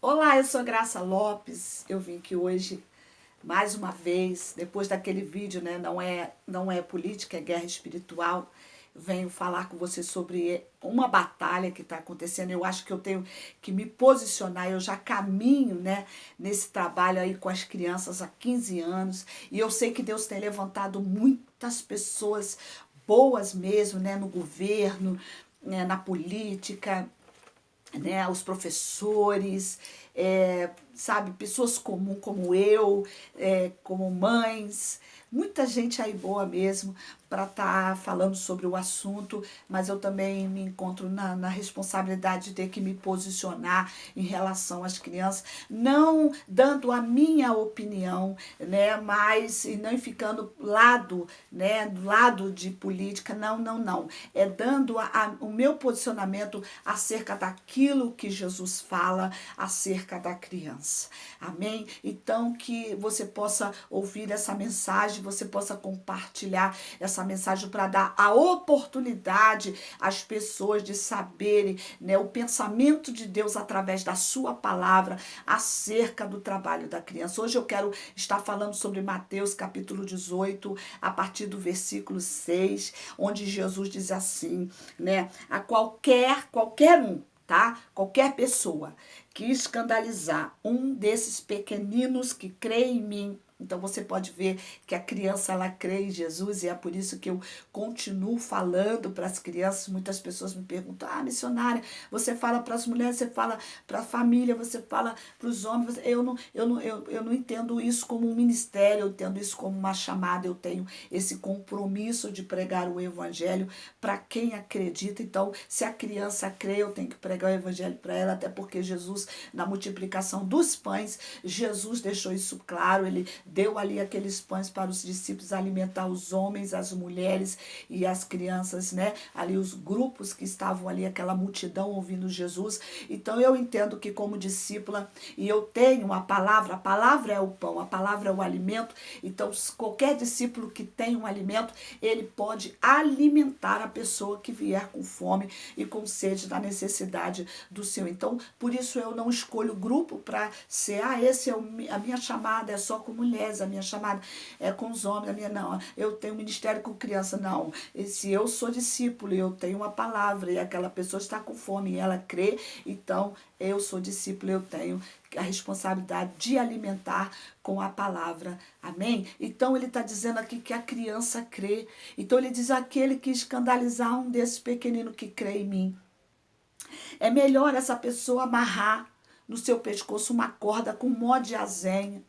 Olá, eu sou Graça Lopes. Eu vim aqui hoje, mais uma vez, depois daquele vídeo, né? Não é política, é guerra espiritual. Venho falar com você sobre uma batalha que está acontecendo. Eu acho que eu tenho que me posicionar. Eu já caminho, né, nesse trabalho aí com as crianças há 15 anos. E eu sei que Deus tem levantado muitas pessoas boas mesmo, né, no governo, né, na política, né, os professores, sabe, pessoas comuns como eu, como mães, muita gente aí boa mesmo para estar falando sobre o assunto, mas eu também me encontro na responsabilidade de ter que me posicionar em relação às crianças, não dando a minha opinião, né, mas e não ficando lado, né, do lado de política, não, é dando o meu posicionamento acerca daquilo que Jesus fala acerca da criança, amém? Então que você possa ouvir essa mensagem, você possa compartilhar essa mensagem para dar a oportunidade às pessoas de saberem, né, o pensamento de Deus através da sua palavra acerca do trabalho da criança. Hoje eu quero estar falando sobre Mateus capítulo 18, a partir do versículo 6, onde Jesus diz assim, né, a qualquer um, tá? Qualquer pessoa que escandalizar um desses pequeninos que crê em mim. Então você pode ver que a criança ela crê em Jesus e é por isso que eu continuo falando para as crianças. Muitas pessoas me perguntam: "Ah, missionária, você fala para as mulheres, você fala para a família, você fala para os homens". Eu não entendo isso como um ministério, eu entendo isso como uma chamada. Eu tenho esse compromisso de pregar o evangelho para quem acredita. Então, se a criança crê, eu tenho que pregar o evangelho para ela, até porque Jesus, na multiplicação dos pães, Jesus deixou isso claro. Ele deu ali aqueles pães para os discípulos alimentar os homens, as mulheres e as crianças, né? Ali os grupos que estavam ali, aquela multidão ouvindo Jesus. Então eu entendo que como discípula, e eu tenho a palavra é o pão, a palavra é o alimento. Então qualquer discípulo que tem um alimento, ele pode alimentar a pessoa que vier com fome e com sede da necessidade do Senhor. Então, por isso eu não escolho grupo para ser, esse é a minha chamada é só com mulheres, a minha chamada é com os homens, a minha não, eu tenho ministério com criança, não. E se eu sou discípulo e eu tenho uma palavra e aquela pessoa está com fome e ela crê, então eu sou discípulo, eu tenho a responsabilidade de alimentar com a palavra, amém? Então ele está dizendo aqui que a criança crê. Então ele diz: aquele que escandalizar um desses pequeninos que crê em mim, é melhor essa pessoa amarrar no seu pescoço uma corda com mó de azenha,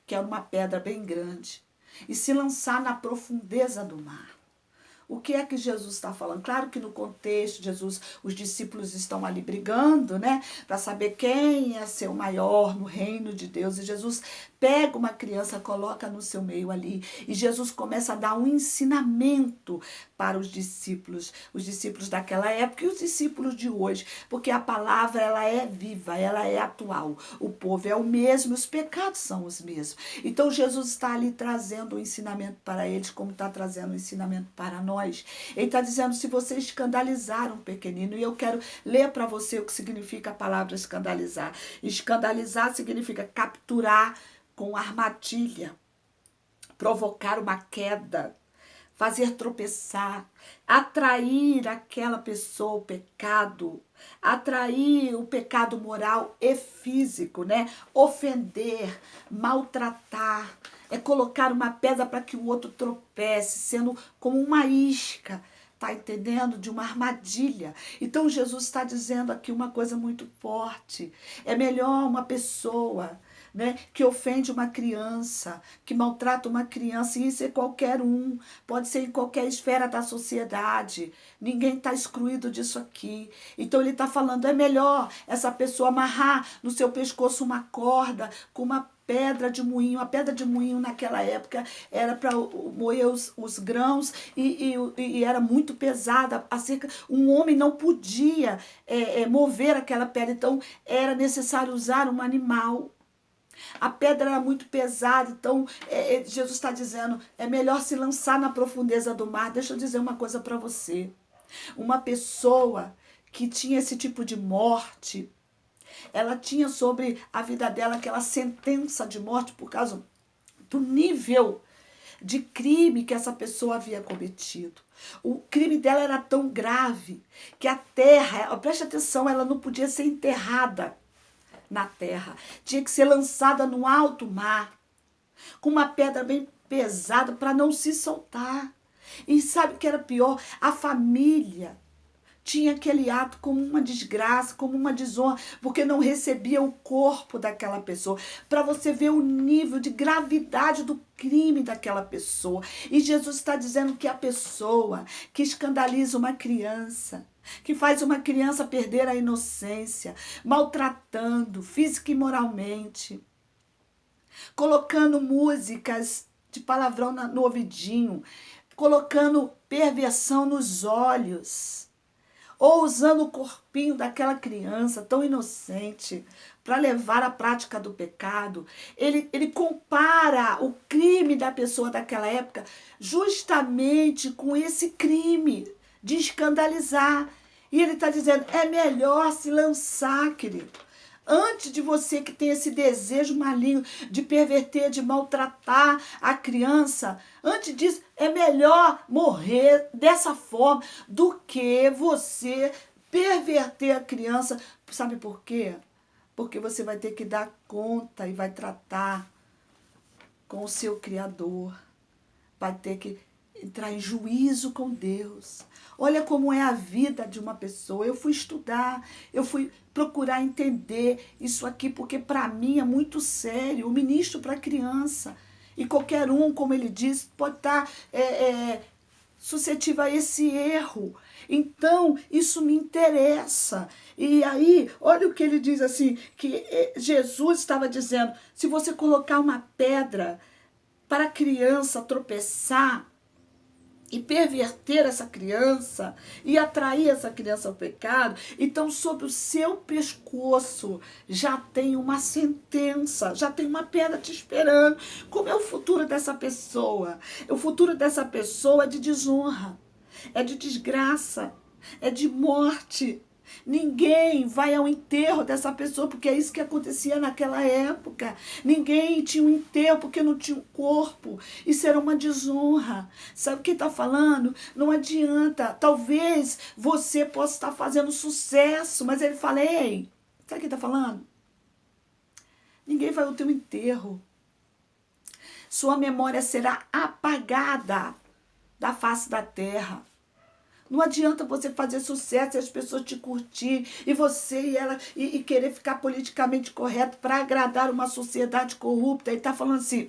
que é uma pedra bem grande, e se lançar na profundeza do mar. O que é que Jesus está falando? Claro que no contexto, Jesus, os discípulos estão ali brigando, né? Para saber quem ia ser o maior no reino de Deus. E Jesus pega uma criança, coloca no seu meio ali. E Jesus começa a dar um ensinamento para os discípulos daquela época e os discípulos de hoje. Porque a palavra, ela é viva, ela é atual. O povo é o mesmo, os pecados são os mesmos. Então Jesus está ali trazendo o ensinamento para eles, como está trazendo o ensinamento para nós. Ele está dizendo: se você escandalizar um pequenino, e eu quero ler para você o que significa a palavra escandalizar. Escandalizar significa capturar com armadilha, provocar uma queda, fazer tropeçar, atrair aquela pessoa o pecado, atrair o pecado moral e físico, né? Ofender, maltratar, é colocar uma pedra para que o outro tropece, sendo como uma isca, tá entendendo? De uma armadilha. Então Jesus está dizendo aqui uma coisa muito forte. É melhor uma pessoa, né, que ofende uma criança, que maltrata uma criança, e isso é qualquer um, pode ser em qualquer esfera da sociedade, ninguém está excluído disso aqui. Então ele está falando: é melhor essa pessoa amarrar no seu pescoço uma corda com uma pedra de moinho. A pedra de moinho naquela época era para moer os grãos e era muito pesada. Um homem não podia mover aquela pedra, então era necessário usar um animal. A pedra era muito pesada, então Jesus está dizendo: é melhor se lançar na profundeza do mar. Deixa eu dizer uma coisa para você. Uma pessoa que tinha esse tipo de morte, ela tinha sobre a vida dela aquela sentença de morte por causa do nível de crime que essa pessoa havia cometido. O crime dela era tão grave que a terra, preste atenção, ela não podia ser enterrada na terra. Tinha que ser lançada no alto mar, com uma pedra bem pesada para não se soltar. E sabe o que era pior? A família tinha aquele ato como uma desgraça, como uma desonra, porque não recebia o corpo daquela pessoa. Para você ver o nível de gravidade do crime daquela pessoa. E Jesus está dizendo que a pessoa que escandaliza uma criança, que faz uma criança perder a inocência, maltratando física e moralmente, colocando músicas de palavrão no ouvidinho, colocando perversão nos olhos, ou usando o corpinho daquela criança tão inocente para levar à prática do pecado. Ele compara o crime da pessoa daquela época justamente com esse crime de escandalizar. E ele está dizendo, é melhor se lançar, querido. Antes de você que tem esse desejo maligno de perverter, de maltratar a criança, antes disso, é melhor morrer dessa forma do que você perverter a criança. Sabe por quê? Porque você vai ter que dar conta e vai tratar com o seu Criador. Vai ter que entrar em juízo com Deus. Olha como é a vida de uma pessoa. Eu fui estudar, eu fui procurar entender isso aqui, porque para mim é muito sério. O ministro para criança. E qualquer um, como ele disse, pode estar suscetível a esse erro. Então, isso me interessa. E aí, olha o que ele diz assim, que Jesus estava dizendo, se você colocar uma pedra para a criança tropeçar, e perverter essa criança e atrair essa criança ao pecado, então sobre o seu pescoço já tem uma sentença, já tem uma pedra te esperando. Como é o futuro dessa pessoa? O futuro dessa pessoa é de desonra, é de desgraça, é de morte. Ninguém vai ao enterro dessa pessoa, porque é isso que acontecia naquela época. Ninguém tinha um enterro porque não tinha um corpo. Isso era uma desonra. Sabe o que está falando? Não adianta. Talvez você possa estar fazendo sucesso, mas ele fala, ei, sabe o que está falando? Ninguém vai ao teu enterro. Sua memória será apagada da face da terra. Não adianta você fazer sucesso e as pessoas te curtir e você e ela e querer ficar politicamente correto para agradar uma sociedade corrupta. Ele está falando assim,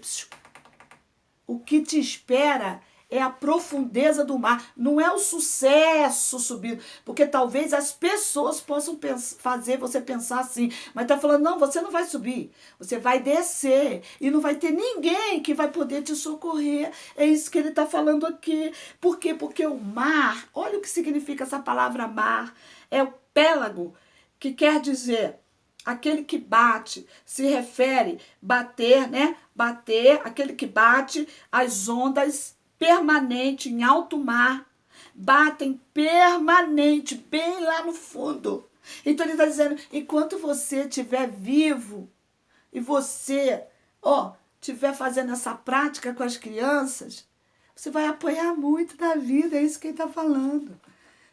o que te espera é a profundeza do mar, não é o sucesso subindo, porque talvez as pessoas possam fazer você pensar assim, mas está falando, não, você não vai subir, você vai descer e não vai ter ninguém que vai poder te socorrer. É isso que ele está falando aqui. Por quê? Porque o mar, olha o que significa essa palavra mar, é o pélago, que quer dizer aquele que bate, se refere bater, né? Bater, aquele que bate as ondas permanente em alto mar, batem permanente, bem lá no fundo. Então ele está dizendo, enquanto você estiver vivo e você, estiver fazendo essa prática com as crianças, você vai apanhar muito na vida, é isso que ele está falando.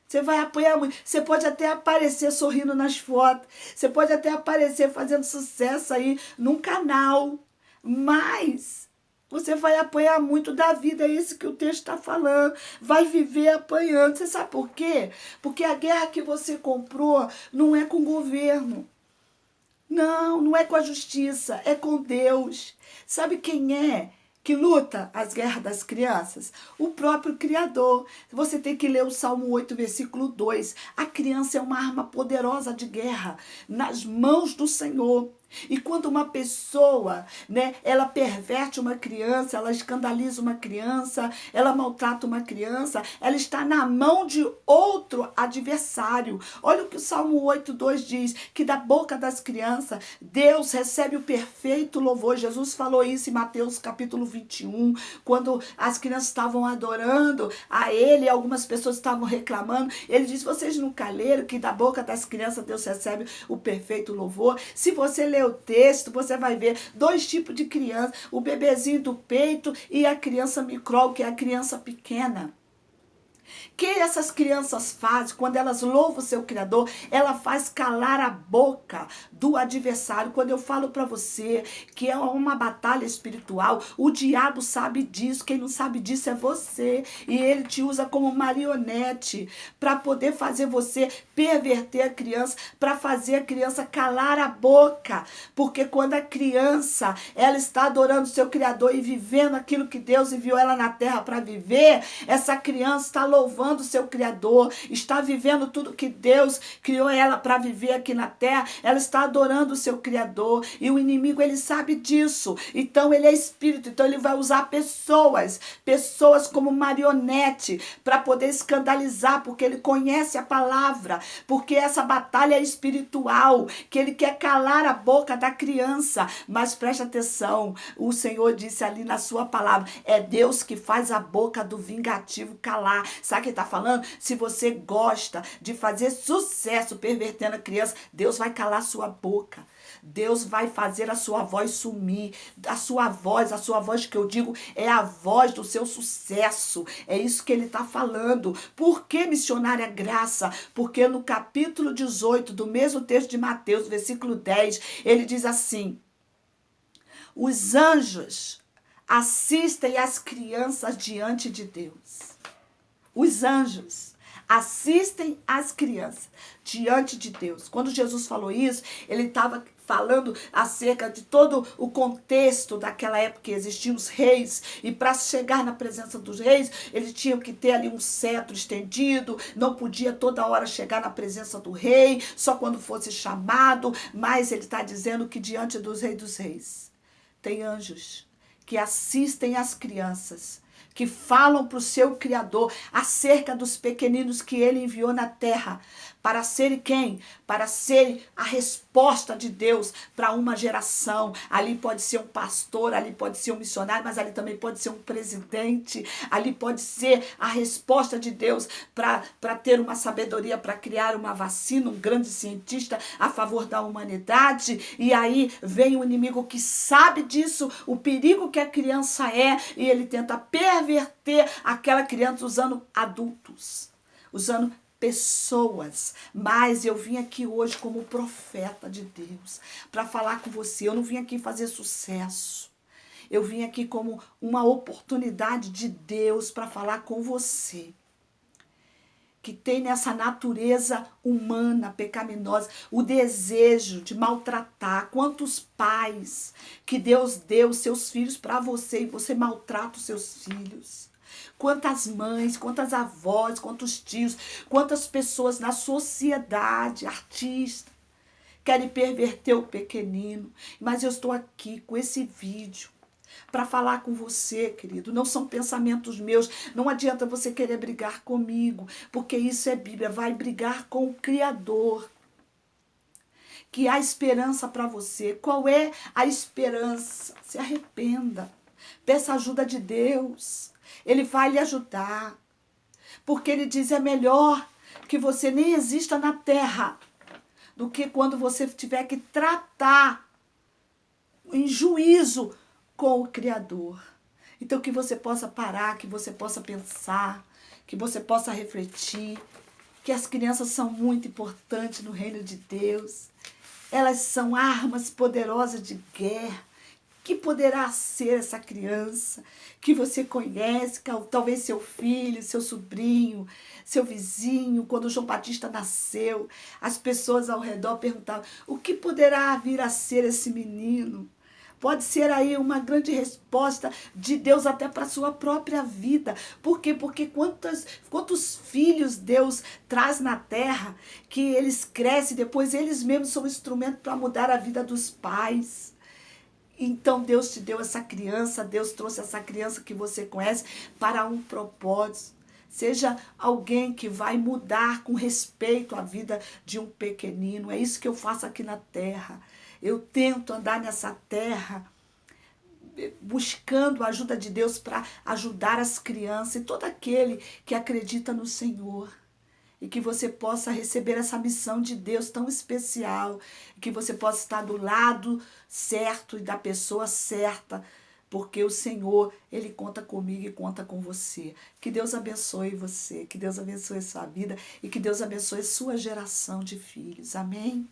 Você vai apanhar muito. Você pode até aparecer sorrindo nas fotos, você pode até aparecer fazendo sucesso aí num canal, mas você vai apanhar muito da vida, é isso que o texto está falando. Vai viver apanhando. Você sabe por quê? Porque a guerra que você comprou não é com o governo. Não é com a justiça, é com Deus. Sabe quem é que luta as guerras das crianças? O próprio Criador. Você tem que ler o Salmo 8, versículo 2. A criança é uma arma poderosa de guerra nas mãos do Senhor. E quando uma pessoa, né, ela perverte uma criança, ela escandaliza uma criança, ela maltrata uma criança, ela está na mão de outro adversário. Olha o que o Salmo 8:2 diz, que da boca das crianças, Deus recebe o perfeito louvor. Jesus falou isso em Mateus capítulo 21, quando as crianças estavam adorando a Ele, algumas pessoas estavam reclamando. Ele diz, vocês nunca leram que da boca das crianças Deus recebe o perfeito louvor? Se você ler o texto, você vai ver dois tipos de criança, o bebezinho do peito e a criança micro, que é a criança pequena. Que essas crianças fazem, quando elas louvam o seu Criador, ela faz calar a boca do adversário. Quando eu falo para você que é uma batalha espiritual, o diabo sabe disso, quem não sabe disso é você. E ele te usa como marionete para poder fazer você perverter a criança, para fazer a criança calar a boca. Porque quando a criança, ela está adorando o seu Criador e vivendo aquilo que Deus enviou ela na terra para viver, essa criança está louvando o seu Criador, está vivendo tudo que Deus criou ela para viver aqui na terra, ela está adorando o seu Criador, e o inimigo, ele sabe disso, então ele é espírito, então ele vai usar pessoas como marionete, para poder escandalizar, porque ele conhece a palavra, porque essa batalha é espiritual, que ele quer calar a boca da criança, mas preste atenção, o Senhor disse ali na sua palavra, é Deus que faz a boca do vingativo calar. Sabe o que está falando? Se você gosta de fazer sucesso pervertendo a criança, Deus vai calar a sua boca. Deus vai fazer a sua voz sumir. A sua voz que eu digo é a voz do seu sucesso. É isso que ele está falando. Por que, missionária Graça? Porque no capítulo 18 do mesmo texto de Mateus, versículo 10, ele diz assim: os anjos assistem as crianças diante de Deus. Os anjos assistem as crianças diante de Deus. Quando Jesus falou isso, ele estava falando acerca de todo o contexto daquela época que existiam os reis, e para chegar na presença dos reis, eles tinham que ter ali um cetro estendido, não podia toda hora chegar na presença do rei, só quando fosse chamado, mas ele está dizendo que diante dos reis dos reis, tem anjos que assistem as crianças, que falam para o seu Criador acerca dos pequeninos que ele enviou na terra, para serem quem? Para serem a resposta de Deus para uma geração. Ali pode ser um pastor, ali pode ser um missionário, mas ali também pode ser um presidente, ali pode ser a resposta de Deus para ter uma sabedoria, para criar uma vacina, um grande cientista a favor da humanidade. E aí vem o inimigo que sabe disso, o perigo que a criança é, e ele tenta perverter aquela criança usando adultos, usando pessoas. Mas eu vim aqui hoje como profeta de Deus para falar com você. Eu não vim aqui fazer sucesso. Eu vim aqui como uma oportunidade de Deus para falar com você, que tem nessa natureza humana, pecaminosa, o desejo de maltratar. Quantos pais que Deus deu seus filhos para você e você maltrata os seus filhos? Quantas mães, quantas avós, quantos tios, quantas pessoas na sociedade, artistas, querem perverter o pequenino. Mas eu estou aqui com esse vídeo para falar com você, querido. Não são pensamentos meus. Não adianta você querer brigar comigo, porque isso é Bíblia. Vai brigar com o Criador, que há esperança para você. Qual é a esperança? Se arrependa. Peça ajuda de Deus. Ele vai lhe ajudar. Porque ele diz, é melhor que você nem exista na terra do que quando você tiver que tratar em juízo com o Criador. Então que você possa parar, que você possa pensar, que você possa refletir, que as crianças são muito importantes no reino de Deus. Elas são armas poderosas de guerra. Que poderá ser essa criança que você conhece, talvez seu filho, seu sobrinho, seu vizinho? Quando João Batista nasceu, as pessoas ao redor perguntavam, o que poderá vir a ser esse menino? pode ser aí uma grande resposta de Deus até para a sua própria vida. Por quê? Porque quantos filhos Deus traz na terra que eles crescem, depois eles mesmos são instrumento para mudar a vida dos pais. Então Deus te deu essa criança, Deus trouxe essa criança que você conhece para um propósito. Seja alguém que vai mudar com respeito a vida de um pequenino. É isso que eu faço aqui na terra. Eu tento andar nessa terra buscando a ajuda de Deus para ajudar as crianças e todo aquele que acredita no Senhor. E que você possa receber essa missão de Deus tão especial. Que você possa estar do lado certo e da pessoa certa. Porque o Senhor, Ele conta comigo e conta com você. Que Deus abençoe você. Que Deus abençoe sua vida. E que Deus abençoe sua geração de filhos. Amém?